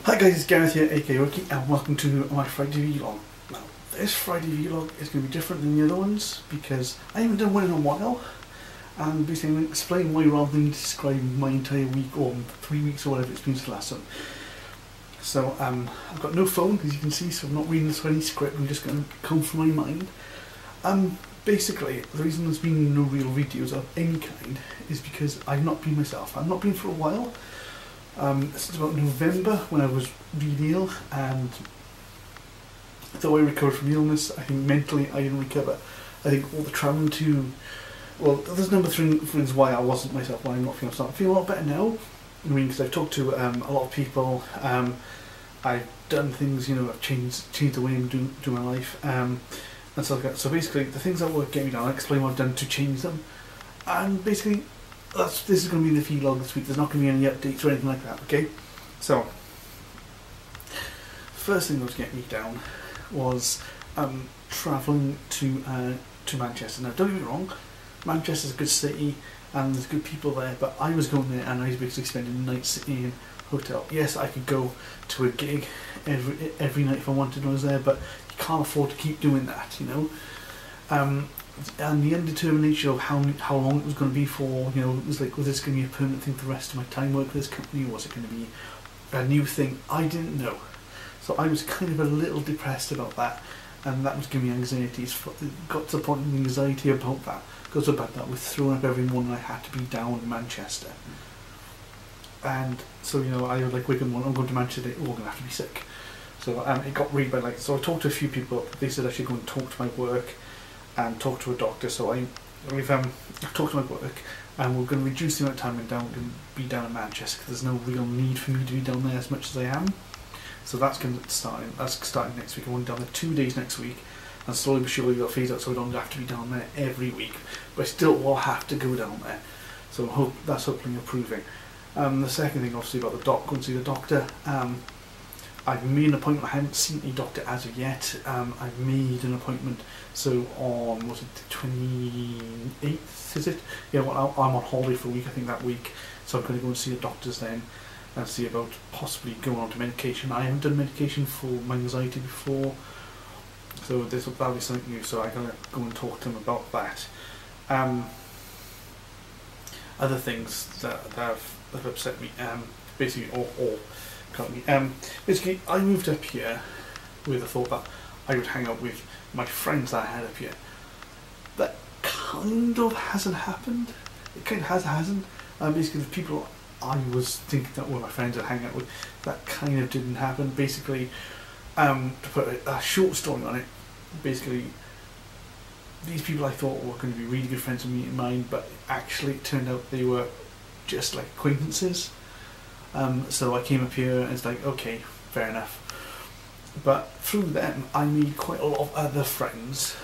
Hi guys, it's Gareth here, aka Ricky, and welcome to my Friday vlog. Now, this Friday vlog is going to be different than the other ones because I haven't done one in a while, and basically I'm going to explain why rather than describe my entire week or 3 weeks or whatever it's been since the last one. So I've got no phone, as you can see, so I'm not reading this any script, I'm just going to come from my mind. Basically, the reason there's been no real videos of any kind is because I've not been myself. I've not been for a while. Since about November when I was really ill, and though I recovered from the illness, I think mentally I didn't recover. I think all the travelling to, well, there's a number of reasons why I wasn't myself, why I'm not feeling myself. I feel a lot better now. I mean, because I've talked to a lot of people, I've done things, you know, I've changed the way I'm doing my life, and stuff like that. So basically, the things that were getting me down, I explain what I've done to change them, and basically, this is going to be the vlog this week. There's not going to be any updates or anything like that, okay? So, first thing that was getting me down was travelling to Manchester. Now, don't get me wrong, Manchester's a good city and there's good people there, but I was going there and I was basically spending nights in hotel. Yes, I could go to a gig every night if I wanted when I was there, but you can't afford to keep doing that, you know? And the indetermination of how long it was going to be for, you know, it was like, was this going to be a permanent thing for the rest of my time working for this company, or was it going to be a new thing? I didn't know. So I was kind of a little depressed about that, and that was giving me anxiety. It got to the point of anxiety about that. Got so bad that I was throwing up every morning I had to be down in Manchester. And so, you know, I was like, wake up, I'm going to Manchester, we're going to have to be sick. So it got really bad. Like, so I talked to a few people, they said I should go and talk to my work and talk to a doctor. So I've talked to my work, and we're going to reduce the amount of time I'm going to be down in Manchester because there's no real need for me to be down there as much as I am. So that's going to starting next week. I'm going down there 2 days next week, and slowly but surely we'll phase out so I don't have to be down there every week. But I still will have to go down there. So that's hopefully improving. The second thing, obviously, about the going to see the doctor. I've made an appointment. I haven't seen a doctor as of yet. I've made an appointment. So on, was it the 28th, is it? Yeah, well, I'm on holiday for a week, I think, that week. So I'm going to go and see a doctor's then and see about possibly going on to medication. I haven't done medication for my anxiety before, so that'll be something new. So I'm going to go and talk to him about that. Other things that have upset me, basically, or currently, basically, I moved up here with the thought that I would hang out with my friends that I had up here. That kind of hasn't happened. It kind of hasn't. Basically, the people I was thinking that were my friends I'd hang out with, that kind of didn't happen. Basically, to put a short story on it, basically, these people I thought were going to be really good friends of me and mine, but actually it turned out they were just like acquaintances. So I came up here and it's like, okay, fair enough. But through them, I made quite a lot of other friends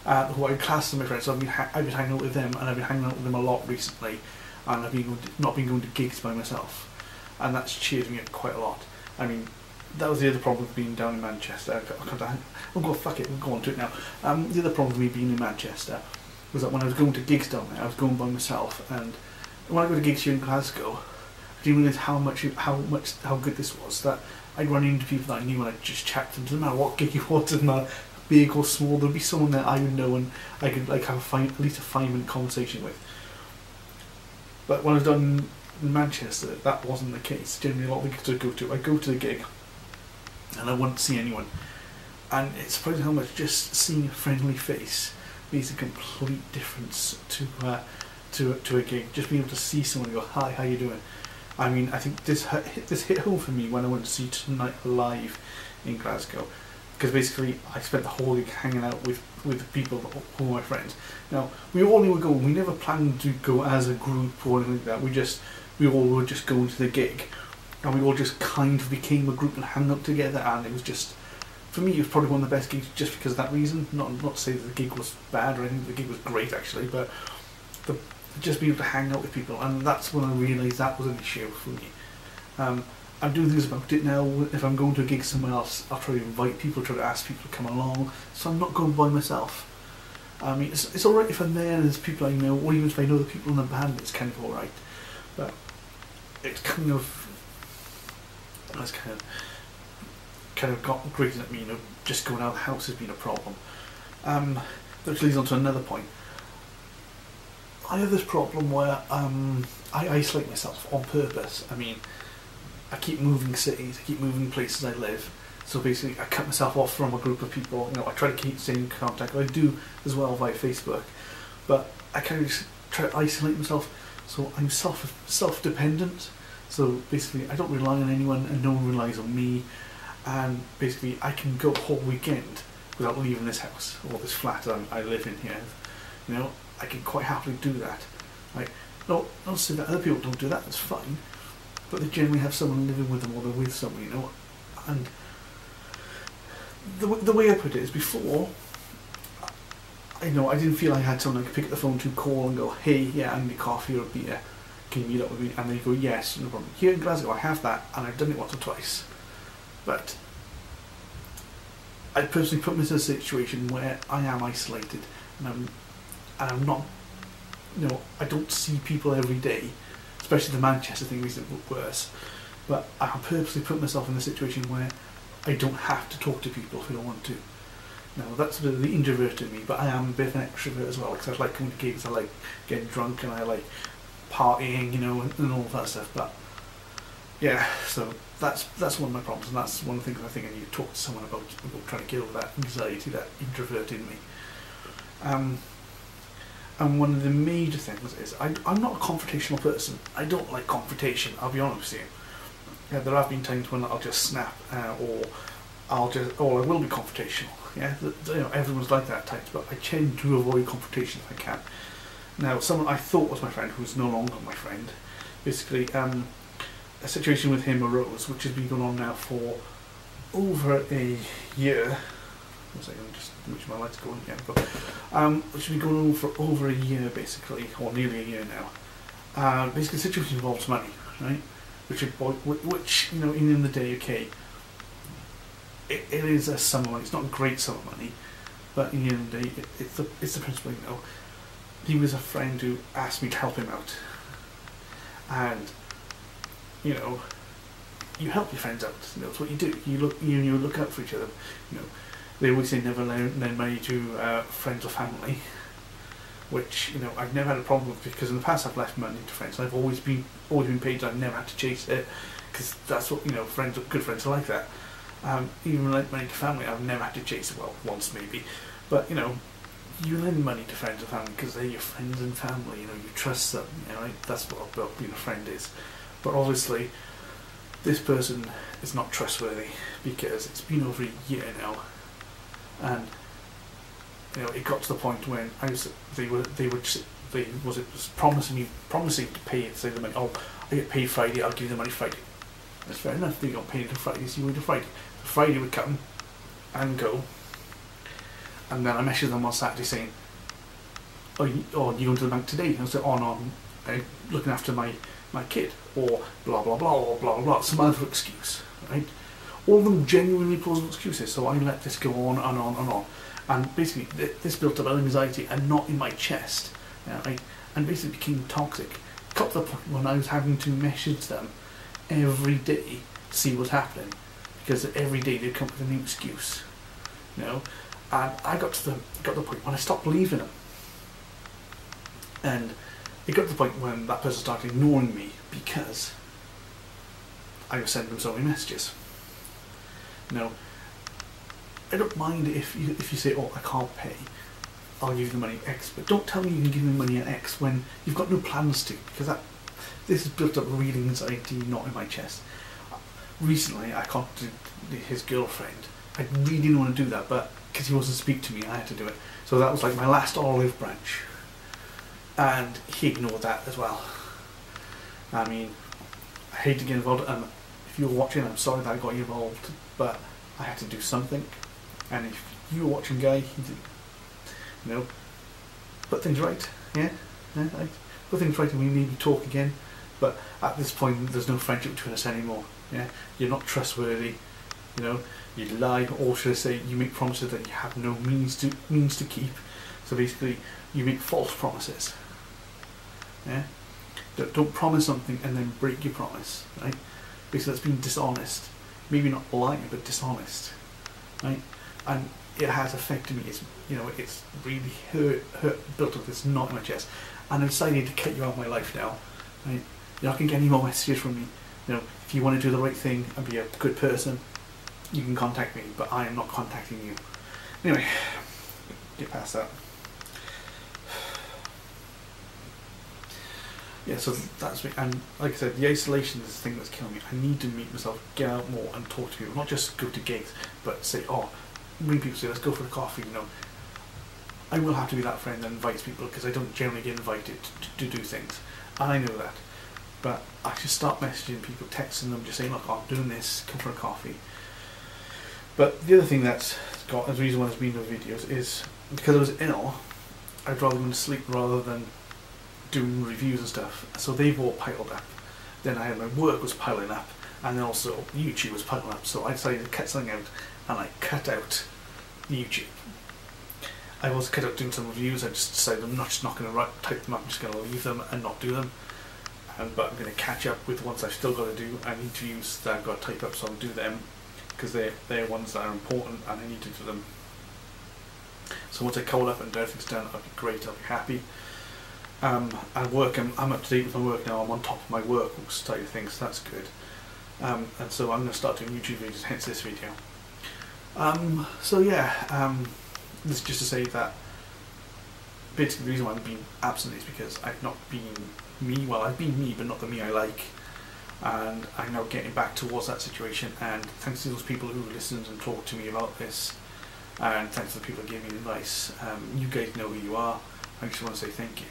who I class as my friends. So I've been hanging out with them, and I've been hanging out with them a lot recently, and I've not been going to gigs by myself, and that's cheered me up quite a lot. I mean, that was the other problem with being down in Manchester. Fuck it, we'll go on to it now. The other problem with me being in Manchester was that when I was going to gigs down there, I was going by myself, and when I go to gigs here in Glasgow, I didn't realise how good this was. That I'd run into people that I knew and I'd just chat to them. Doesn't matter what gig it was, doesn't matter big or small, there'd be someone that I would know and I could like have at least a 5-minute conversation with. But when I was down in Manchester, that wasn't the case. Generally, a lot of the gigs I go to the gig and I wouldn't see anyone. And it's surprising how much just seeing a friendly face makes a complete difference to a gig. Just being able to see someone and go, hi, how you doing? I mean, I think this hit home for me when I went to see Tonight Live in Glasgow, because basically I spent the whole week hanging out with the people who were my friends. Now, we all knew we were going. We never planned to go as a group or anything like that. We all were just going to the gig, and we all just kind of became a group and hung out together. And it was just, for me, it was probably one of the best gigs just because of that reason. Not to say that the gig was bad or anything. The gig was great actually, but just being able to hang out with people, and that's when I realised that was an issue for me. I'm doing things about it now. If I'm going to a gig somewhere else, I'll try to invite people, try to ask people to come along, so I'm not going by myself. I mean, it's alright if I'm there and there's people I know, or even if I know the people in the band, it's kind of alright. But it's kind of that's kind of got grated at me, you know, just going out of the house has been a problem. Which leads on to another point. I have this problem where I isolate myself on purpose. I mean, I keep moving cities, I keep moving places I live. So basically, I cut myself off from a group of people. You know, I try to keep staying in contact. I do as well via Facebook, but I kind of just try to isolate myself. So I'm self-dependent. So basically, I don't rely on anyone, and no one relies on me. And basically, I can go a whole weekend without leaving this house or this flat I live in here. You know, I can quite happily do that. Like, not to say that other people don't do that. That's fine, but they generally have someone living with them, or they're with someone. You know, and the way I put it is, before, I didn't feel I had someone I could pick up the phone to, call and go, hey, yeah, I need a coffee or a beer, can you meet up with me? And they go, yes, no problem. Here in Glasgow I have that, and I've done it once or twice. But I personally put myself in a situation where I am isolated, and I'm not, you know, I don't see people every day, especially the Manchester thing makes it worse. But I purposely put myself in a situation where I don't have to talk to people if I don't want to. Now, that's a bit of the introvert in me, but I am a bit of an extrovert as well, because I like coming to gigs, I like getting drunk, and I like partying, you know, and all that stuff. But yeah, so that's one of my problems, and that's one of the things I think I need to talk to someone about trying to get over that anxiety, that introvert in me. And one of the major things is I'm not a confrontational person. I don't like confrontation, I'll be honest with you. Yeah, there have been times when I'll just snap, or I will be confrontational. Yeah, you know, everyone's like that at times, but I tend to avoid confrontation if I can. Now, someone I thought was my friend, who's no longer my friend, basically, a situation with him arose, which has been going on now for over a year. One second, just make sure my light's going again. But which has been going on for over a year, basically, or nearly a year now. Basically, the situation involves money, right? Which you know, in the day, okay, it is a sum of money. It's not a great sum of money, but in the end of the day, it's the principle. You know, he was a friend who asked me to help him out, and you know, you help your friends out. You know, that's what you do. You look out for each other. You know, they always say never lend money to friends or family, which, you know, I've never had a problem with, because in the past I've left money to friends. I've always been paid. I've never had to chase it, because that's what, you know, good friends are like that. Even lend money to family, I've never had to chase it. Well, once maybe, but you know, you lend money to friends and family because they're your friends and family. You know, you trust them. You know, right? That's what being a friend is. But obviously, this person is not trustworthy, because it's been over a year now, and you know, it got to the point when they was promising to pay, say the money. Oh, I get paid Friday, I'll give you the money Friday. That's fair enough. They got paid on Friday, so you wait till Friday. So Friday would come and go, and then I messaged them on Saturday saying, "Oh, you going to the bank today?" And I said, "Oh no, I'm looking after my kid," or blah blah blah, or blah blah blah, some other excuse, right? All of them genuinely plausible excuses. So I let this go on and on and on. And basically, this built up anxiety, and not in my chest, right? And basically became toxic. It got to the point when I was having to message them every day to see what's happening, because every day they'd come up with a new excuse, you know. And I got to the point when I stopped believing them, and it got to the point when that person started ignoring me because I was sending them so many messages. You know, I don't mind if you say, "Oh, I can't pay, I'll give you the money X," but don't tell me you can give me money at X when you've got no plans to, because this has built up real anxiety, not in my chest. Recently, I contacted his girlfriend. I really didn't want to do that, but because he wasn't speaking to me, I had to do it. So that was like my last olive branch, and he ignored that as well. I mean, I hate to get involved. If you're watching, I'm sorry that I got you involved, but I had to do something. And if you were watching, Guy, you know, put things right. Yeah, right. Put things right, and we maybe talk again. But at this point, there's no friendship between us anymore. Yeah, you're not trustworthy. You know, you lie, or should I say, you make promises that you have no means to keep. So basically, you make false promises. Yeah, don't promise something and then break your promise. Right? basically that's been dishonest, maybe not lying, but dishonest, right? And it has affected me. It's, you know, it's really built up this knot in my chest, and I decided to cut you out of my life now. Right? You're not going to get any more messages from me. You know, if you want to do the right thing and be a good person, you can contact me, but I am not contacting you. Anyway, get past that. Yeah, so that's me. And like I said, the isolation is the thing that's killing me. I need to meet myself, get out more and talk to people. Not just go to gigs, but say, oh, ring people, say, let's go for a coffee, you know. I will have to be that friend that invites people, because I don't generally get invited to do things. And I know that. But I should start messaging people, texting them, just saying, look, I'm doing this, come for a coffee. But the other thing that's got, the reason why there's been no videos is because I was ill, I'd rather go to sleep rather than doing reviews and stuff. So they've all piled up. Then I had my work was piling up, and then also YouTube was piling up. So I decided to cut something out, and I cut out YouTube. I also cut out doing some reviews. I just decided I'm just not going to type them up. I'm just going to leave them and not do them. But I'm going to catch up with the ones I've still got to do, and interviews that I've got to type up, so I'll do them, because they're ones that are important and I need to do them. So once I call up and everything's done, I'll be great, I'll be happy. At work, I'm up to date with my work now. I'm on top of my work side of things, so that's good. And so I'm going to start doing YouTube videos, hence this video. So yeah, this is just to say that basically the reason why I've been absent is because I've not been me. Well, I've been me, but not the me I like. And I'm now getting back towards that situation, and thanks to those people who listened and talked to me about this, and thanks to the people who gave me advice. You guys know who you are. I just want to say thank you.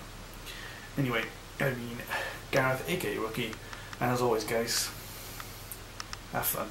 Anyway, I've been Gareth, aka Rookie, and as always guys, have fun.